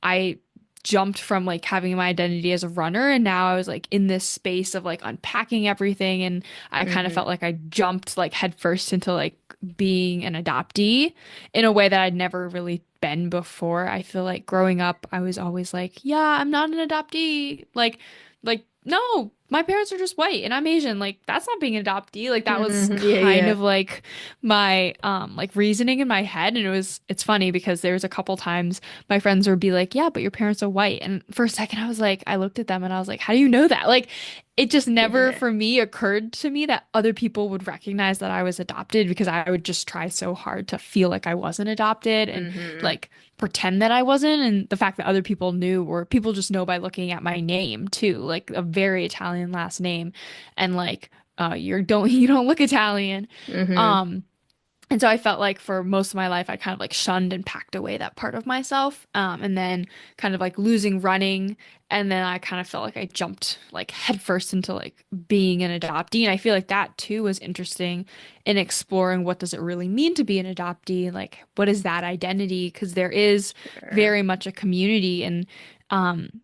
I jumped from like having my identity as a runner and now I was like in this space of like unpacking everything and I kind of Hmm. felt like I jumped like headfirst into like being an adoptee in a way that I'd never really been before. I feel like growing up I was always like, yeah, I'm not an adoptee. Like no, my parents are just white and I'm Asian. Like that's not being an adoptee. Like that was Hmm. Yeah, kind yeah. of like my like reasoning in my head and it's funny because there was a couple times my friends would be like, "Yeah, but your parents are white." And for a second I was like I looked at them and I was like, "How do you know that?" Like it just never Yeah. for me occurred to me that other people would recognize that I was adopted because I would just try so hard to feel like I wasn't adopted and Hmm. like pretend that I wasn't. And the fact that other people knew, or people just know by looking at my name too, like a very Italian last name, and like you don't look Italian. Hmm. Um, and so I felt like for most of my life, I kind of like shunned and packed away that part of myself. And then kind of like losing running. And then I kind of felt like I jumped like headfirst into like being an adoptee. And I feel like that too was interesting in exploring what does it really mean to be an adoptee? Like, what is that identity? Because there is Sure. very much a community and,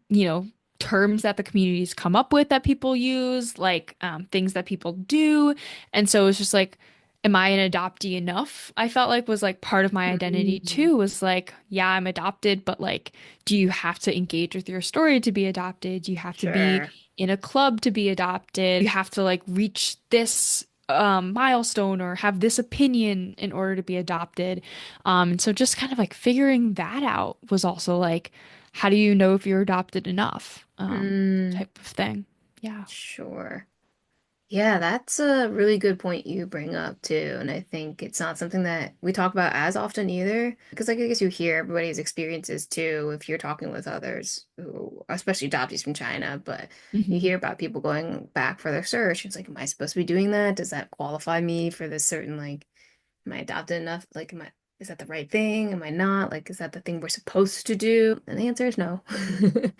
you know, terms that the communities come up with that people use, like things that people do. And so it's just like, am I an adoptee enough? I felt like was like part of my identity Hmm. too, was like, yeah, I'm adopted, but like, do you have to engage with your story to be adopted? Do you have to be Sure. in a club to be adopted? You have to like reach this milestone or have this opinion in order to be adopted. And so just kind of like figuring that out was also like, how do you know if you're adopted enough? Mm. Type of thing. Yeah. Sure. Yeah, that's a really good point you bring up too. And I think it's not something that we talk about as often either. Because like I guess you hear everybody's experiences too if you're talking with others who, especially adoptees from China, but you Hmm. hear about people going back for their search. It's like, am I supposed to be doing that? Does that qualify me for this certain like am I adopted enough? Like, is that the right thing? Am I not? Like, is that the thing we're supposed to do? And the answer is no.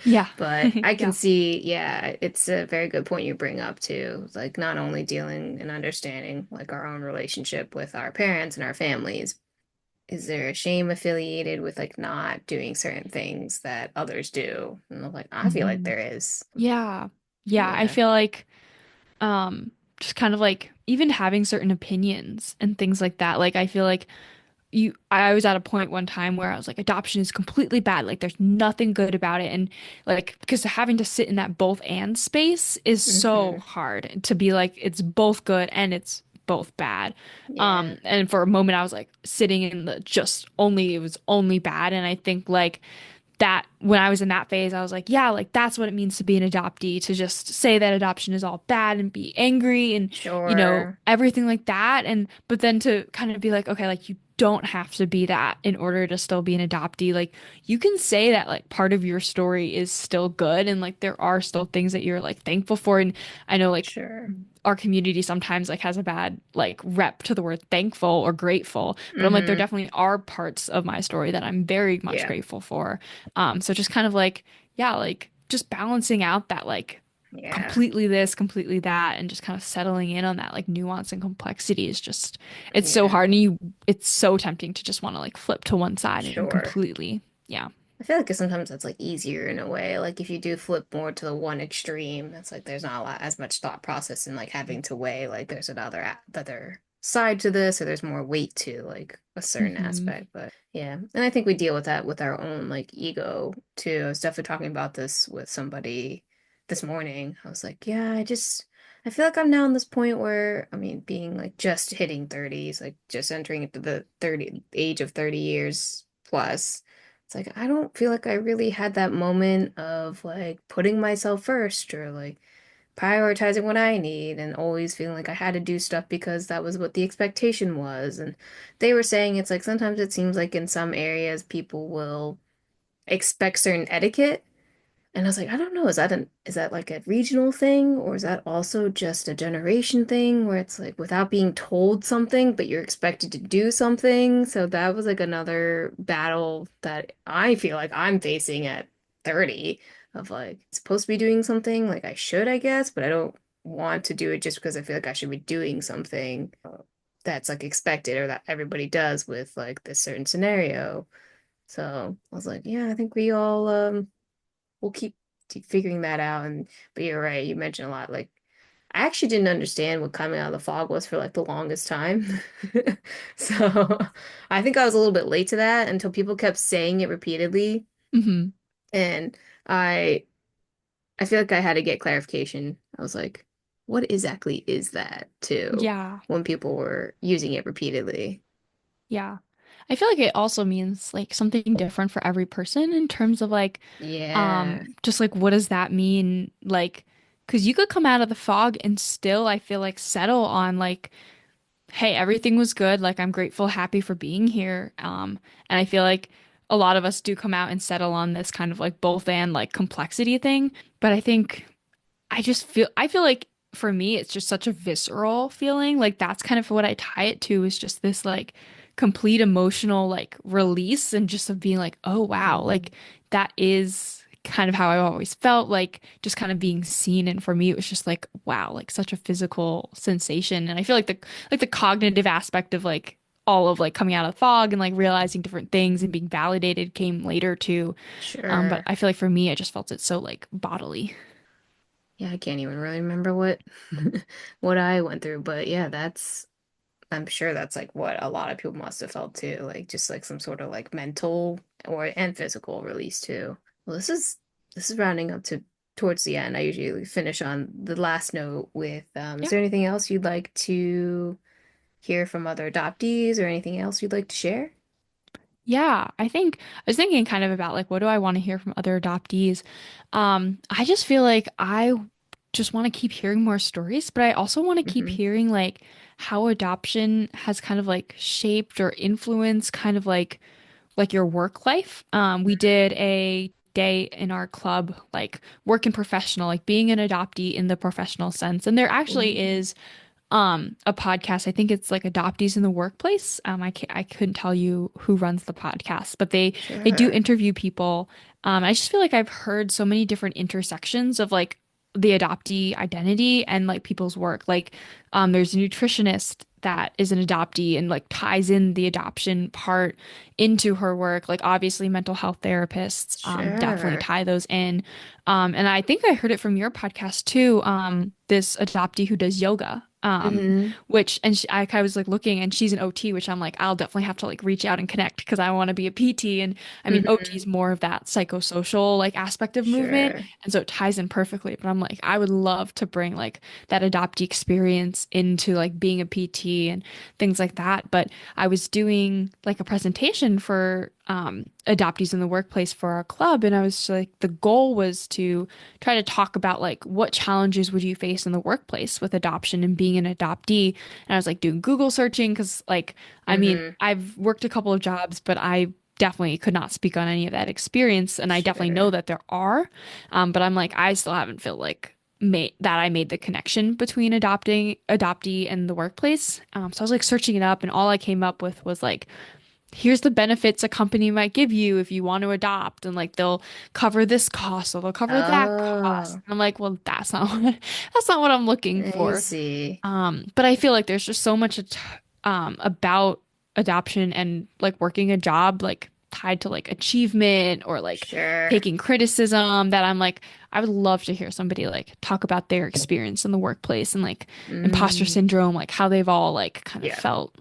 Yeah. But I can Yeah. see, yeah, it's a very good point you bring up too. Like, not only dealing and understanding like our own relationship with our parents and our families, is there a shame affiliated with like not doing certain things that others do? And I'm like, I feel like Hmm. there is. Yeah. Yeah, I Yeah. feel like just kind of like even having certain opinions and things like that. Like I feel like I was at a point one time where I was like, adoption is completely bad. Like there's nothing good about it. And like, because having to sit in that both and space is so Hmm. hard to be like, it's both good and it's both bad. Yeah, And for a moment I was like sitting in the just only, it was only bad. And I think like that when I was in that phase, I was like, yeah, like that's what it means to be an adoptee, to just say that adoption is all bad and be angry and, sure, everything like that. And, but then to kind of be like, okay, like you don't have to be that in order to still be an adoptee. Like you can say that like part of your story is still good and like there are still things that you're like thankful for. And I know like sure. our community sometimes like has a bad like rep to the word thankful or grateful, but I'm like there Hmm. definitely are parts of my story that I'm very much Yeah, grateful for. So just kind of like yeah, like just balancing out that like yeah, completely this, completely that, and just kind of settling in on that like nuance and complexity is just it's so yeah, hard and it's so tempting to just want to like flip to one side and sure. completely yeah. I feel like sometimes that's like easier in a way. Like if you do flip more to the one extreme, it's like there's not a lot as much thought process and like having to weigh like there's other side to this or there's more weight to like a certain Hmm. aspect. But yeah, and I think we deal with that with our own like ego too. I was definitely talking about this with somebody this morning. I was like, yeah, I feel like I'm now in this point where I mean being like just hitting 30s, like just entering into the 30 age of 30 years plus. It's like I don't feel like I really had that moment of like putting myself first or like prioritizing what I need and always feeling like I had to do stuff because that was what the expectation was. And they were saying it's like sometimes it seems like in some areas people will expect certain etiquette and I was like, I don't know, is that like a regional thing or is that also just a generation thing where it's like without being told something, but you're expected to do something? So that was like another battle that I feel like I'm facing at 30 of like supposed to be doing something like I should, I guess, but I don't want to do it just because I feel like I should be doing something that's like expected or that everybody does with like this certain scenario. So I was like, yeah, I think we all we'll keep figuring that out. And but you're right, you mentioned a lot. Like I actually didn't understand what coming out of the fog was for like the longest time. So I think I was a little bit late to that until people kept saying it repeatedly. Hmm. And I I feel like I had to get clarification. I was like, what exactly is that too? Yeah. When people were using it repeatedly. Yeah. I feel like it also means like something different for every person in terms of like Yeah, just like what does that mean? Like, because you could come out of the fog and still I feel like settle on like, hey, everything was good, like I'm grateful, happy for being here. And I feel like a lot of us do come out and settle on this kind of like both and like complexity thing. But I feel like for me, it's just such a visceral feeling. Like that's kind of what I tie it to is just this like complete emotional like release and just of being like, oh wow, like that is kind of how I always felt like just kind of being seen. And for me, it was just like, wow, like such a physical sensation. And I feel like the cognitive aspect of like all of like coming out of the fog and like realizing different things and being validated came later too. But sure. I feel like for me, I just felt it so like bodily. Yeah, I can't even really remember what what I went through, but yeah, that's I'm sure that's like what a lot of people must have felt too, like just like some sort of like mental or and physical release too. Well, this is rounding up to towards the end. I usually finish on the last note with is Yeah. there anything else you'd like to hear from other adoptees or anything else you'd like to share? Yeah, I was thinking kind of about like what do I want to hear from other adoptees? I just feel like I just want to keep hearing more stories, but I also want to keep Hmm. hearing like how adoption has kind of like shaped or influenced kind of like your work life. We did a day in our club, like work and professional, like being an adoptee in the professional sense. And there actually Ooh, is a podcast. I think it's like Adoptees in the Workplace. I couldn't tell you who runs the podcast, but they do sure, interview people. I just feel like I've heard so many different intersections of like the adoptee identity and like people's work. Like there's a nutritionist that is an adoptee and like ties in the adoption part into her work. Like obviously mental health therapists definitely sure. tie those in. And I think I heard it from your podcast too. This adoptee who does yoga. Hmm. which and I was like looking, and she's an OT, which I'm like, I'll definitely have to like reach out and connect because I want to be a PT. And I mean, OT Hmm. is more of that psychosocial like aspect of movement, Sure. and so it ties in perfectly. But I'm like, I would love to bring like that adoptee experience into like being a PT and things like that. But I was doing like a presentation for adoptees in the workplace for our club, and I was like, the goal was to try to talk about like what challenges would you face in the workplace with adoption and being an adoptee. And I was like doing Google searching because like I mean, Hmm. I've worked a couple of jobs, but I definitely could not speak on any of that experience, and I definitely know Sure. that there are, but I'm like I still haven't felt like I made the connection between adoptee and the workplace. So I was like searching it up, and all I came up with was like, here's the benefits a company might give you if you want to adopt, and like they'll cover this cost or they'll cover that cost. Oh, And I'm like, well, that's not that's not what I'm looking I for. see. But I feel like there's just so much about adoption and like working a job like tied to like achievement or like Sure. taking criticism that I'm like, I would love to hear somebody like talk about their experience in the workplace and like imposter Mm. syndrome, like how they've all like kind of Yeah. felt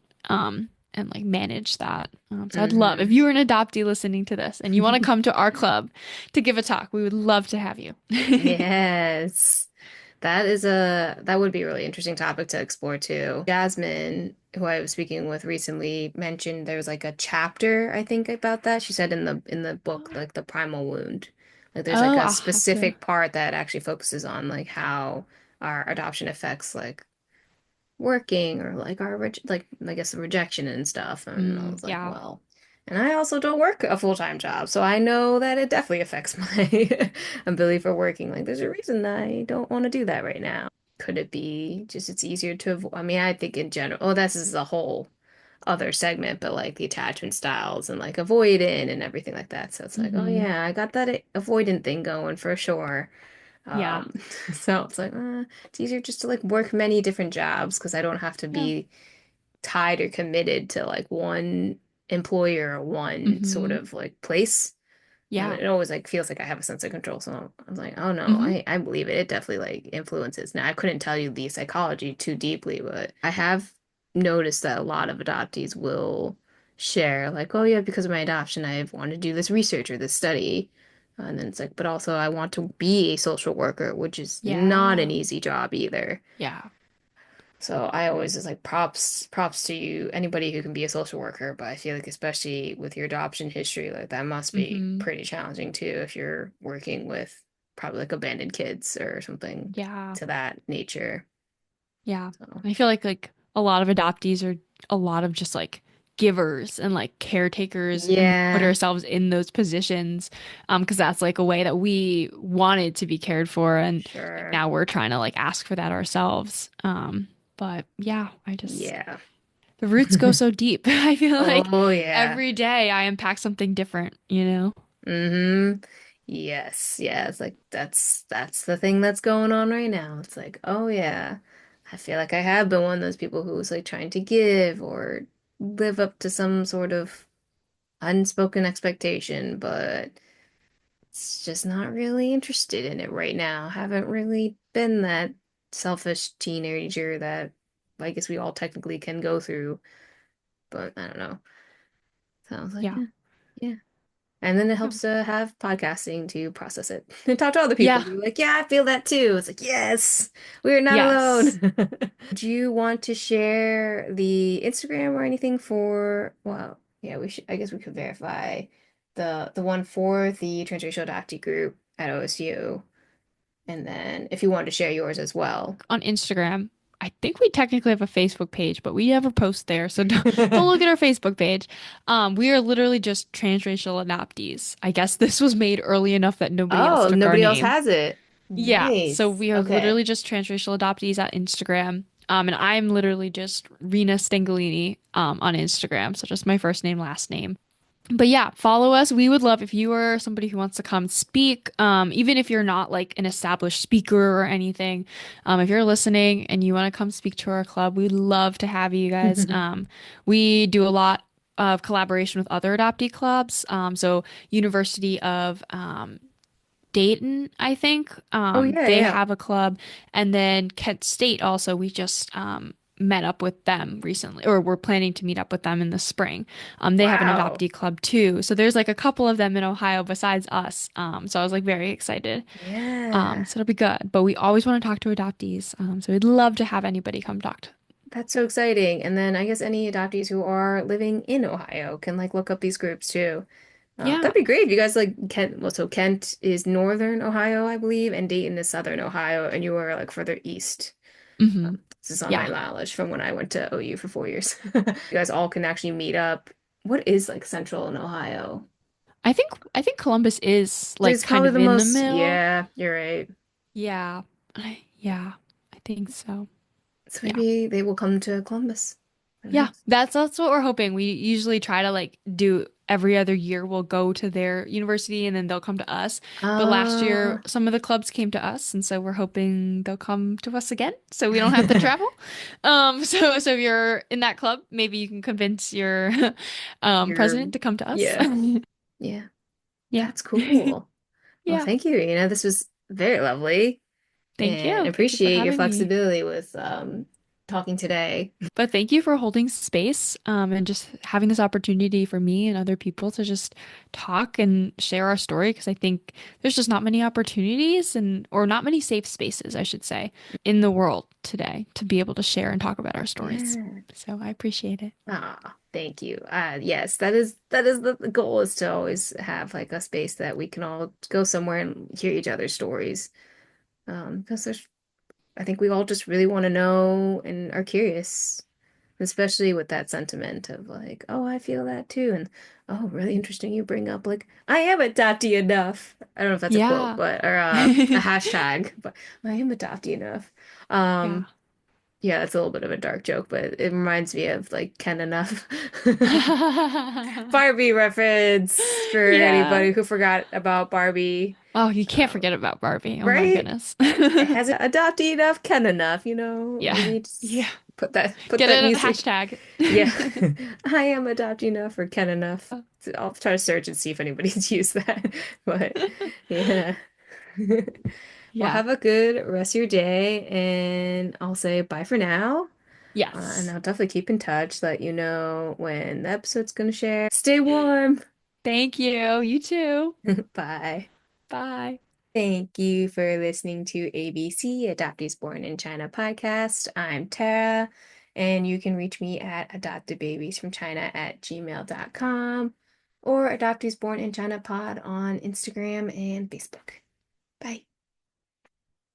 and like manage that. So I'd love if Hmm. you were an adoptee listening to this and you want to come to our club to give a talk, we would love to have you. Yes. That would be a really interesting topic to explore too. Jasmine, who I was speaking with recently, mentioned there was like a chapter, I think, about that. She said in the book, like the primal wound. Like there's like Oh, a I'll have to. specific part that actually focuses on like how our adoption affects like working or like like I guess the rejection and stuff. And I was like, Yeah. well, and I also don't work a full-time job, so I know that it definitely affects my ability for working. Like there's a reason I don't want to do that right now. Could it be just it's easier to avoid? I mean, I think in general, oh, this is a whole other segment, but like the attachment styles and like avoidant and everything like that. So it's like, oh Hmm. yeah, I got that avoidant thing going for sure. Yeah. Um, so it's like, it's easier just to like work many different jobs because I don't have to Yeah. be tied or committed to like one employer or one sort Hmm. of like place. And Yeah. it always like feels like I have a sense of control. So I was like, oh no, Hmm. I believe it. It definitely like influences. Now I couldn't tell you the psychology too deeply, but I have noticed that a lot of adoptees will share like, oh yeah, because of my adoption, I've wanted to do this research or this study. And then it's like, but also I want to be a social worker, which is not an Yeah. easy job either. Yeah. So I always just like props to you, anybody who can be a social worker, but I feel like especially with your adoption history, like that must be Hmm. pretty challenging too if you're working with probably like abandoned kids or something Yeah. to that nature. Yeah. So I feel like a lot of adoptees are a lot of just like givers and like caretakers, and we put yeah, ourselves in those positions because that's like a way that we wanted to be cared for, and like sure. now we're trying to like ask for that ourselves. But yeah, I just Yeah. the roots go so deep. I feel like Oh yeah. every day I unpack something different, you know? Mm-hmm. Yes, yeah, it's like that's the thing that's going on right now. It's like, oh yeah. I feel like I have been one of those people who's like trying to give or live up to some sort of unspoken expectation, but it's just not really interested in it right now. Haven't really been that selfish teenager that I guess we all technically can go through, but I don't know. So I was like, Yeah. yeah, yeah. And then it Yeah. helps to have podcasting to process it and talk to other people. Yeah. Be like, yeah, I feel that too. It's like, yes, we're not Yes. alone. Do you want to share the Instagram or anything for, well, yeah, we should, I guess we could verify the one for the transracial adoptee group at OSU. And then if you want to share yours as well. On Instagram. I think we technically have a Facebook page, but we never post there, so don't look at our Facebook page. We are literally just transracial adoptees. I guess this was made early enough that nobody else Oh, took our nobody else name. has it. Yeah, so Nice. we are Okay. literally just transracial adoptees at Instagram. And I'm literally just Rina Stengalini on Instagram, so just my first name, last name. But yeah, follow us. We would love if you are somebody who wants to come speak, even if you're not like an established speaker or anything. If you're listening and you want to come speak to our club, we'd love to have you guys. We do a lot of collaboration with other adoptee clubs. So University of Dayton, I think. Oh yeah, They yeah. have a club, and then Kent State also. We just met up with them recently, or we're planning to meet up with them in the spring. They have an Wow. adoptee club too, so there's like a couple of them in Ohio besides us. So I was like very excited. Yeah. So it'll be good. But we always want to talk to adoptees. So we'd love to have anybody come talk to. That's so exciting. And then I guess any adoptees who are living in Ohio can like look up these groups too. Yeah. That'd be great if you guys like Kent. Well, so Kent is northern Ohio, I believe, and Dayton is southern Ohio, and you are like further east. Hmm. This is on my Yeah. mileage from when I went to OU for 4 years. You guys all can actually meet up. What is like central in Ohio? I think Columbus is like It's kind probably of the in the most, middle. yeah, you're right. Yeah. Yeah. I think so. So Yeah. maybe they will come to Columbus. Who Yeah, knows? that's what we're hoping. We usually try to like do every other year we'll go to their university and then they'll come to us. But last year Uh, some of the clubs came to us and so we're hoping they'll come to us again so we don't have to travel. So if you're in that club, maybe you can convince your you're, president to come to us. yeah, yeah, Yeah. that's cool. Well, Yeah. thank you, Rina. This was very lovely Thank and you. Thank you for appreciate your having me. flexibility with talking today. But thank you for holding space, and just having this opportunity for me and other people to just talk and share our story because I think there's just not many opportunities and or not many safe spaces, I should say, in the world today to be able to share and talk about our stories. Yeah. So I appreciate it. Ah, thank you. Yes, that is the goal is to always have like a space that we can all go somewhere and hear each other's stories. Because I think we all just really want to know and are curious, especially with that sentiment of like, oh, I feel that too, and oh, really interesting. You bring up like, I am adoptee enough. I don't know if that's a quote, Yeah. but or a hashtag, but I am adoptee enough. Yeah. Um, yeah, that's a little bit of a dark joke, but it reminds me of like Ken Enough. Barbie reference for Yeah. anybody who forgot about Barbie. Oh, you can't Um, forget about Barbie. Oh my right? goodness. It has an adoptee enough, Ken enough, Yeah. maybe Yeah. just put that Get a music. hashtag. Yeah. I am adoptee enough or Ken enough. I'll try to search and see if anybody's used that. But yeah. Well, Yeah. have a good rest of your day, and I'll say bye for now. And Yes. I'll definitely keep in touch, let you know when the episode's gonna share. Stay warm. Thank you. You too. Bye. Bye. Thank you for listening to ABC, Adoptees Born in China podcast. I'm Tara, and you can reach me at adoptedbabiesfromchina@gmail.com or Adoptees Born in China pod on Instagram and Facebook. Bye.